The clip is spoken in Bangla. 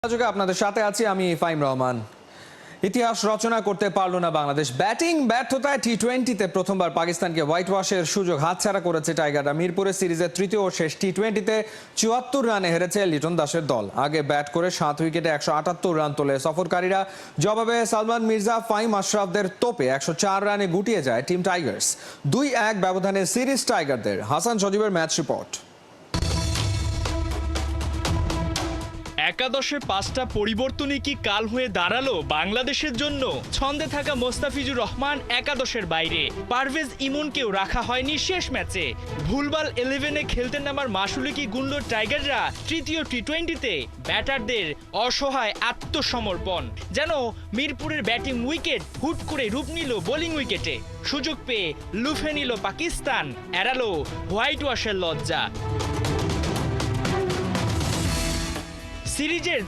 আপনাদের সাথে আছি আমি ফাইম রহমান। ইতিহাস রচনা করতে পারল না বাংলাদেশ। ব্যাটিং ব্যর্থতায় টি-20তে প্রথমবার পাকিস্তানকে হোয়াইট ওয়াশের সুযোগ হাতছাড়া করেছে টাইগাররা। মিরপুরে সিরিজের তৃতীয় ও শেষ টি-20তে ৭৪ রানে হেরেছে লিটন দাসের দল। আগে ব্যাট করে 7 উইকেটে 178 রান তোলে সফরকারীরা। জবাবে সালমান মির্জা, ফাহিম আশরাফদের তোপে 104 রানে গুটিয়ে যায় টিম টাইগার্স। 2-1 ব্যবধানে সিরিজ টাইগারদের। হাসান সজীবের ম্যাচ রিপোর্ট। একাদশে 5টা পরিবর্তনই কি কাল হয়ে দাঁড়ালো বাংলাদেশের জন্য? ছন্দে থাকা মোস্তাফিজুর রহমান একাদশের বাইরে, পারভেজ ইমনকেও রাখা হয়নি শেষ ম্যাচে। ভুলভাল 11-এ খেলতে নামার মাসুলে কি গুনল টাইগাররা তৃতীয় টি-20তে? ব্যাটারদের অসহায় আত্মসমর্পণ, যেন মিরপুরের ব্যাটিং উইকেট হুট করে রূপ নিল বোলিং উইকেটে। সুযোগ পেয়ে লুফে নিল পাকিস্তান, এড়ালো হোয়াইট ওয়াশের লজ্জা। সিরিজের